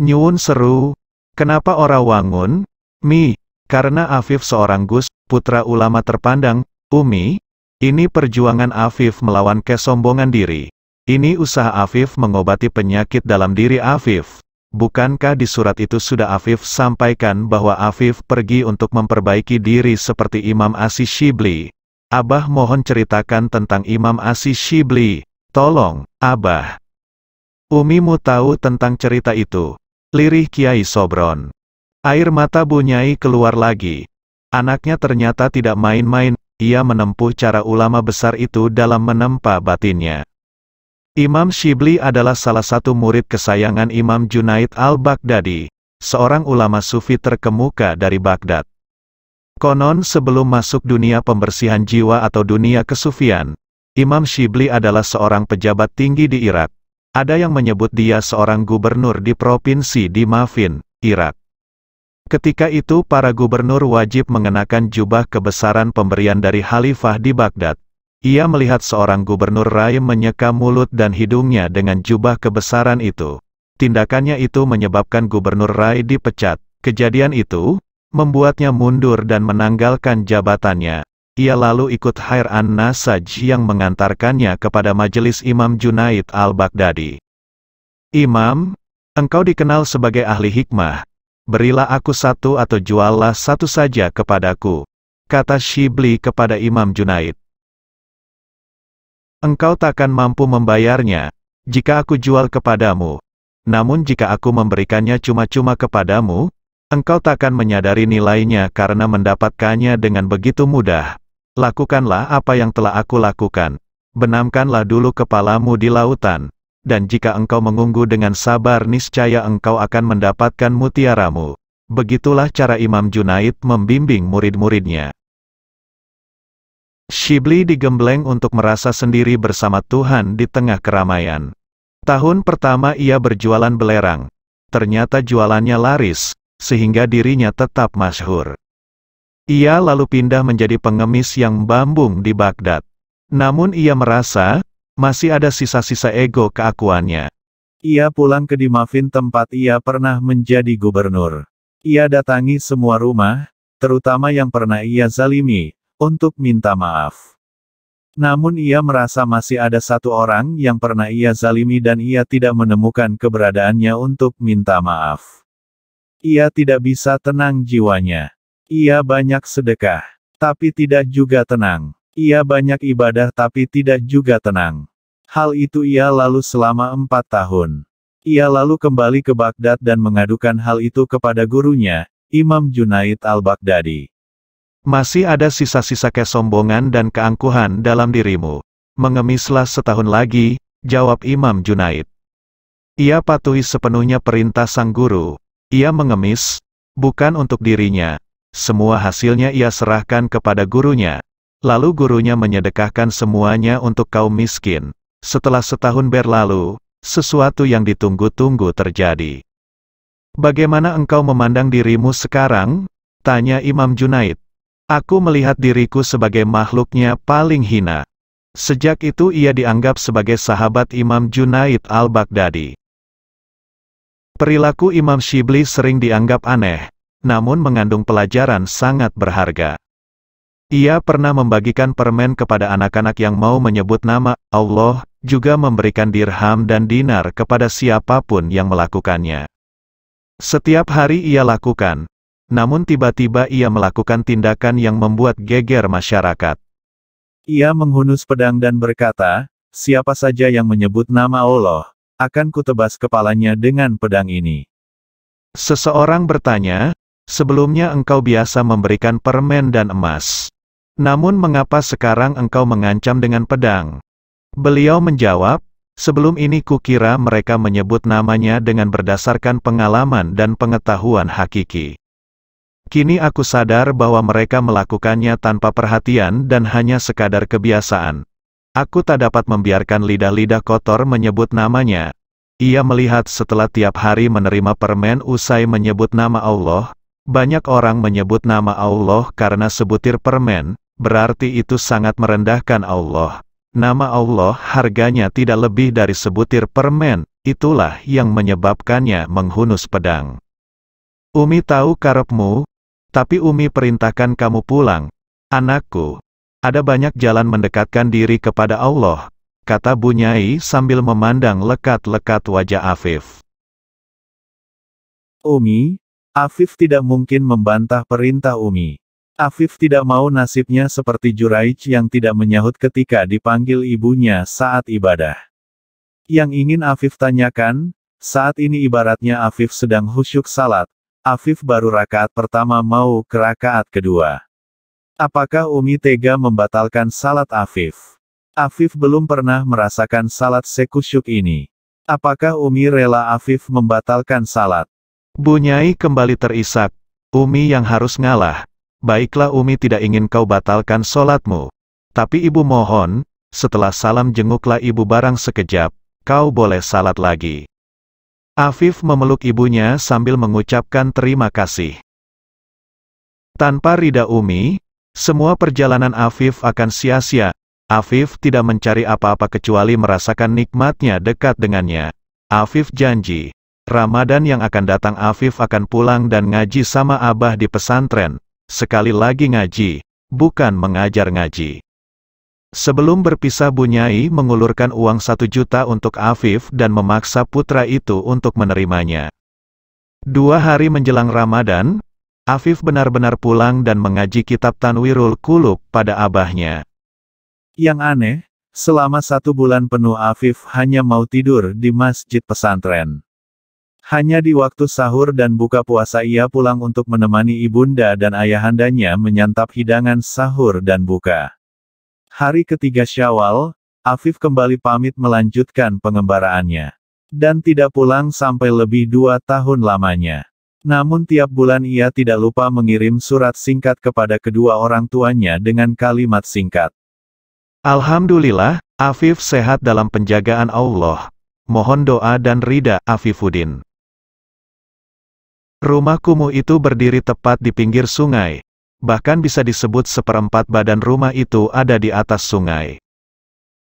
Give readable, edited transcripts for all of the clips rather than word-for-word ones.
Nyuwun seru. Kenapa ora wangun? Mi, karena Afif seorang Gus, putra ulama terpandang. Umi, ini perjuangan Afif melawan kesombongan diri. Ini usaha Afif mengobati penyakit dalam diri Afif. Bukankah di surat itu sudah Afif sampaikan bahwa Afif pergi untuk memperbaiki diri seperti Imam Asy-Syibli? Abah mohon ceritakan tentang Imam Asy-Syibli. Tolong, Abah. Umimu tahu tentang cerita itu. Lirih Kiai Sobron. Air mata Bu Nyai keluar lagi. Anaknya ternyata tidak main-main, ia menempuh cara ulama besar itu dalam menempa batinnya. Imam Syibli adalah salah satu murid kesayangan Imam Junaid al-Baghdadi, seorang ulama sufi terkemuka dari Baghdad. Konon sebelum masuk dunia pembersihan jiwa atau dunia kesufian, Imam Syibli adalah seorang pejabat tinggi di Irak. Ada yang menyebut dia seorang gubernur di provinsi di Mafin, Irak. Ketika itu para gubernur wajib mengenakan jubah kebesaran pemberian dari khalifah di Baghdad. Ia melihat seorang gubernur Rai menyeka mulut dan hidungnya dengan jubah kebesaran itu. Tindakannya itu menyebabkan gubernur Rai dipecat. Kejadian itu membuatnya mundur dan menanggalkan jabatannya. Ia lalu ikut Khair an-Nasaj yang mengantarkannya kepada majelis Imam Junaid al-Baghdadi. Imam, engkau dikenal sebagai ahli hikmah. Berilah aku satu atau juallah satu saja kepadaku, kata Syibli kepada Imam Junaid. Engkau takkan mampu membayarnya, jika aku jual kepadamu. Namun jika aku memberikannya cuma-cuma kepadamu, engkau takkan menyadari nilainya karena mendapatkannya dengan begitu mudah. Lakukanlah apa yang telah aku lakukan. Benamkanlah dulu kepalamu di lautan. Dan jika engkau mengunggu dengan sabar niscaya engkau akan mendapatkan mutiaramu. Begitulah cara Imam Junaid membimbing murid-muridnya. Syibli digembleng untuk merasa sendiri bersama Tuhan di tengah keramaian. Tahun pertama ia berjualan belerang. Ternyata jualannya laris, sehingga dirinya tetap masyhur. Ia lalu pindah menjadi pengemis yang bambung di Baghdad. Namun ia merasa, masih ada sisa-sisa ego keakuannya. Ia pulang ke Dimafin tempat ia pernah menjadi gubernur. Ia datangi semua rumah, terutama yang pernah ia zalimi, untuk minta maaf. Namun ia merasa masih ada satu orang yang pernah ia zalimi dan ia tidak menemukan keberadaannya untuk minta maaf. Ia tidak bisa tenang jiwanya. Ia banyak sedekah, tapi tidak juga tenang. Ia banyak ibadah tapi tidak juga tenang. Hal itu ia lalu selama 4 tahun. Ia lalu kembali ke Baghdad dan mengadukan hal itu kepada gurunya, Imam Junaid al-Baghdadi. Masih ada sisa-sisa kesombongan dan keangkuhan dalam dirimu. Mengemislah setahun lagi, jawab Imam Junaid. Ia patuhi sepenuhnya perintah sang guru. Ia mengemis, bukan untuk dirinya. Semua hasilnya ia serahkan kepada gurunya. Lalu gurunya menyedekahkan semuanya untuk kaum miskin. Setelah setahun berlalu, sesuatu yang ditunggu-tunggu terjadi. Bagaimana engkau memandang dirimu sekarang? Tanya Imam Junaid. Aku melihat diriku sebagai makhluknya paling hina. Sejak itu ia dianggap sebagai sahabat Imam Junaid al-Baghdadi. Perilaku Imam Syibli sering dianggap aneh, namun mengandung pelajaran sangat berharga. Ia pernah membagikan permen kepada anak-anak yang mau menyebut nama Allah, juga memberikan dirham dan dinar kepada siapapun yang melakukannya. Setiap hari ia lakukan, namun tiba-tiba ia melakukan tindakan yang membuat geger masyarakat. Ia menghunus pedang dan berkata, siapa saja yang menyebut nama Allah, akan kutebas kepalanya dengan pedang ini. Seseorang bertanya, sebelumnya engkau biasa memberikan permen dan emas. Namun mengapa sekarang engkau mengancam dengan pedang? Beliau menjawab, sebelum ini kukira mereka menyebut namanya dengan berdasarkan pengalaman dan pengetahuan hakiki. Kini aku sadar bahwa mereka melakukannya tanpa perhatian dan hanya sekadar kebiasaan. Aku tak dapat membiarkan lidah-lidah kotor menyebut namanya. Ia melihat setelah tiap hari menerima permen usai menyebut nama Allah, banyak orang menyebut nama Allah karena sebutir permen, berarti itu sangat merendahkan Allah. Nama Allah harganya tidak lebih dari sebutir permen, itulah yang menyebabkannya menghunus pedang. Umi tahu karepmu, tapi Umi perintahkan kamu pulang. Anakku, ada banyak jalan mendekatkan diri kepada Allah, kata Bunyai sambil memandang lekat-lekat wajah Afif. Umi, Afif tidak mungkin membantah perintah Umi. Afif tidak mau nasibnya seperti Juraij yang tidak menyahut ketika dipanggil ibunya saat ibadah. Yang ingin Afif tanyakan, saat ini ibaratnya Afif sedang khusyuk salat, Afif baru rakaat pertama mau ke rakaat kedua. Apakah Umi tega membatalkan salat Afif? Afif belum pernah merasakan salat sekusyuk ini. Apakah Umi rela Afif membatalkan salat? Bunyai kembali terisak, Umi yang harus ngalah. Baiklah Umi tidak ingin kau batalkan sholatmu. Tapi ibu mohon, setelah salam jenguklah ibu barang sekejap, kau boleh salat lagi. Afif memeluk ibunya sambil mengucapkan terima kasih. Tanpa rida Umi, semua perjalanan Afif akan sia-sia. Afif tidak mencari apa-apa kecuali merasakan nikmatnya dekat dengannya. Afif janji, Ramadan yang akan datang Afif akan pulang dan ngaji sama Abah di pesantren. Sekali lagi ngaji, bukan mengajar ngaji. Sebelum berpisah Bunyai mengulurkan uang 1 juta untuk Afif dan memaksa putra itu untuk menerimanya. 2 hari menjelang Ramadan, Afif benar-benar pulang dan mengaji kitab Tanwirul Qulub pada abahnya. Yang aneh, selama 1 bulan penuh Afif hanya mau tidur di masjid pesantren. Hanya di waktu sahur dan buka puasa ia pulang untuk menemani ibunda dan ayahandanya menyantap hidangan sahur dan buka. Hari ketiga Syawal, Afif kembali pamit melanjutkan pengembaraannya. Dan tidak pulang sampai lebih 2 tahun lamanya. Namun tiap bulan ia tidak lupa mengirim surat singkat kepada kedua orang tuanya dengan kalimat singkat. Alhamdulillah, Afif sehat dalam penjagaan Allah. Mohon doa dan rida, Afifuddin. Rumah kumuh itu berdiri tepat di pinggir sungai. Bahkan bisa disebut 1/4 badan rumah itu ada di atas sungai.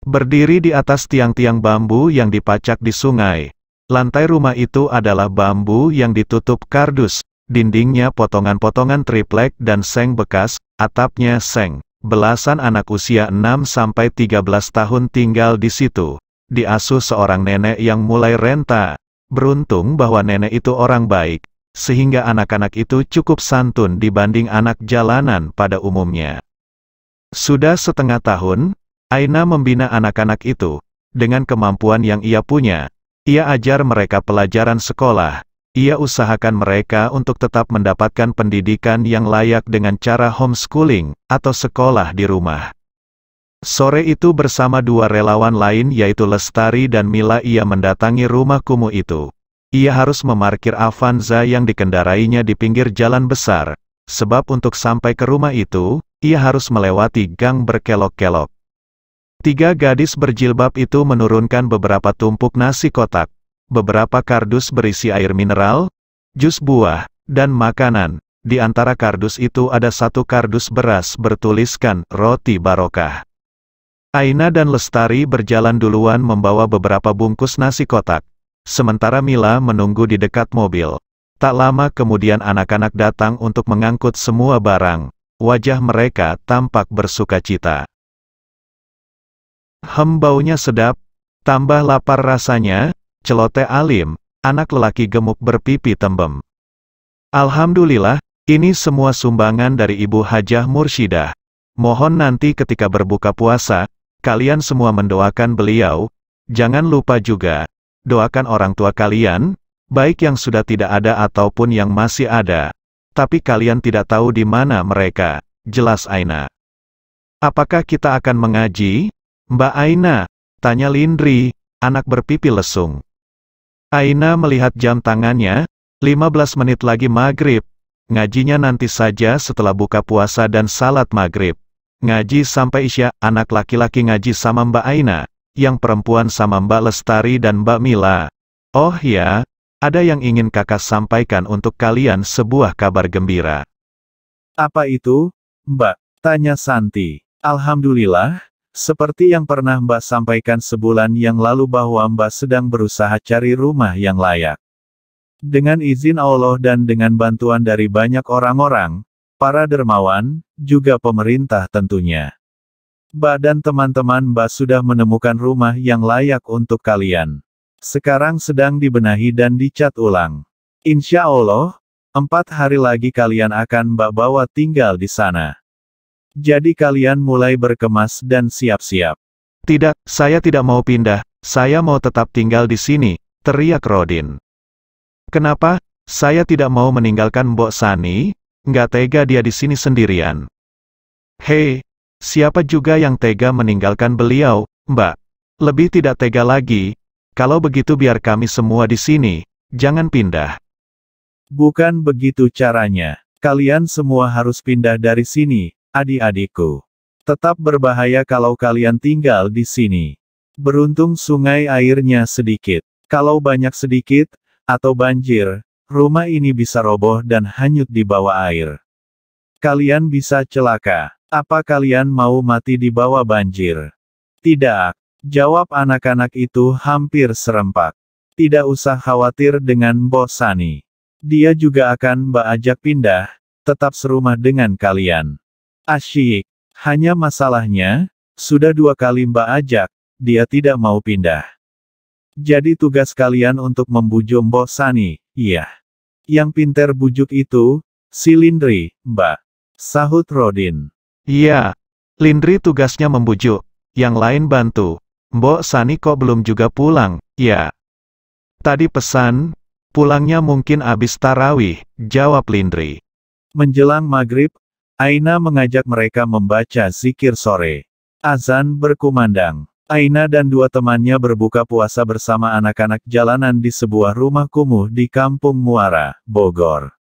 Berdiri di atas tiang-tiang bambu yang dipacak di sungai. Lantai rumah itu adalah bambu yang ditutup kardus. Dindingnya potongan-potongan triplek dan seng bekas, atapnya seng. Belasan anak usia 6-13 tahun tinggal di situ. Diasuh seorang nenek yang mulai renta. Beruntung bahwa nenek itu orang baik, sehingga anak-anak itu cukup santun dibanding anak jalanan pada umumnya. Sudah setengah tahun, Aina membina anak-anak itu. Dengan kemampuan yang ia punya, ia ajar mereka pelajaran sekolah. Ia usahakan mereka untuk tetap mendapatkan pendidikan yang layak dengan cara homeschooling, atau sekolah di rumah. Sore itu bersama 2 relawan lain yaitu Lestari dan Mila ia mendatangi rumah kumuh itu. Ia harus memarkir Avanza yang dikendarainya di pinggir jalan besar, sebab untuk sampai ke rumah itu, ia harus melewati gang berkelok-kelok. 3 gadis berjilbab itu menurunkan beberapa tumpuk nasi kotak, beberapa kardus berisi air mineral, jus buah, dan makanan. Di antara kardus itu ada 1 kardus beras bertuliskan, roti barokah. Aina dan Lestari berjalan duluan membawa beberapa bungkus nasi kotak. Sementara Mila menunggu di dekat mobil. Tak lama kemudian anak-anak datang untuk mengangkut semua barang. Wajah mereka tampak bersukacita. Baunya sedap, tambah lapar rasanya, celoteh Alim, anak lelaki gemuk berpipi tembem. Alhamdulillah, ini semua sumbangan dari Ibu Hajah Mursyidah. Mohon nanti ketika berbuka puasa, kalian semua mendoakan beliau. Jangan lupa juga, doakan orang tua kalian, baik yang sudah tidak ada ataupun yang masih ada. Tapi kalian tidak tahu di mana mereka, jelas Aina. Apakah kita akan mengaji, Mbak Aina? Tanya Lindri, anak berpipi lesung. Aina melihat jam tangannya, 15 menit lagi maghrib. Ngajinya nanti saja setelah buka puasa dan salat maghrib. Ngaji sampai Isya, anak laki-laki ngaji sama Mbak Aina. Yang perempuan sama Mbak Lestari dan Mbak Mila. Oh ya, ada yang ingin kakak sampaikan untuk kalian sebuah kabar gembira. Apa itu, Mbak? Tanya Santi. Alhamdulillah, Seperti yang pernah Mbak sampaikan sebulan yang lalu bahwa Mbak sedang berusaha cari rumah yang layak. Dengan izin Allah dan dengan bantuan dari banyak orang-orang, para dermawan, juga pemerintah tentunya. Mbak dan teman-teman Mbak sudah menemukan rumah yang layak untuk kalian. Sekarang sedang dibenahi dan dicat ulang. Insya Allah, 4 hari lagi kalian akan Mbak bawa tinggal di sana. Jadi kalian mulai berkemas dan siap-siap. Tidak, saya tidak mau pindah, saya mau tetap tinggal di sini, teriak Rodin. Kenapa? Saya tidak mau meninggalkan Mbok Sani, nggak tega dia di sini sendirian. Hei, siapa juga yang tega meninggalkan beliau, Mbak? Lebih tidak tega lagi, kalau begitu biar kami semua di sini, jangan pindah. Bukan begitu caranya, kalian semua harus pindah dari sini. Adik-adikku, tetap berbahaya kalau kalian tinggal di sini. Beruntung sungai airnya sedikit. Kalau banyak sedikit, atau banjir, rumah ini bisa roboh dan hanyut di bawah air. Kalian bisa celaka. Apa kalian mau mati di bawah banjir? Tidak, jawab anak-anak itu hampir serempak. Tidak usah khawatir dengan Mbok Sani. Dia juga akan Mbak ajak pindah, tetap serumah dengan kalian. Asyik. Hanya masalahnya, sudah 2 kali Mbak ajak, dia tidak mau pindah. Jadi tugas kalian untuk membujuk Mbok Sani, iya. Yang pinter bujuk itu, si Lindri, Mbak. Sahut Rodin. Iya, Lindri tugasnya membujuk, yang lain bantu. Mbok Sani kok belum juga pulang, ya? Tadi pesan, pulangnya mungkin abis tarawih, jawab Lindri. Menjelang maghrib, Aina mengajak mereka membaca zikir sore. Azan berkumandang. Aina dan 2 temannya berbuka puasa bersama anak-anak jalanan di sebuah rumah kumuh di Kampung Muara, Bogor.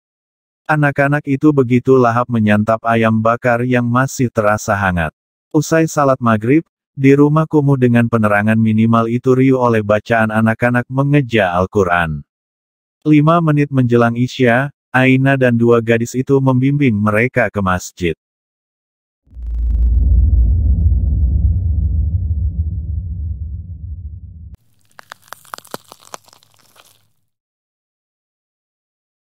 Anak-anak itu begitu lahap menyantap ayam bakar yang masih terasa hangat. Usai salat maghrib, di rumah kumuh dengan penerangan minimal itu riuh oleh bacaan anak-anak mengeja Al-Quran. 5 menit menjelang Isya, Aina dan 2 gadis itu membimbing mereka ke masjid.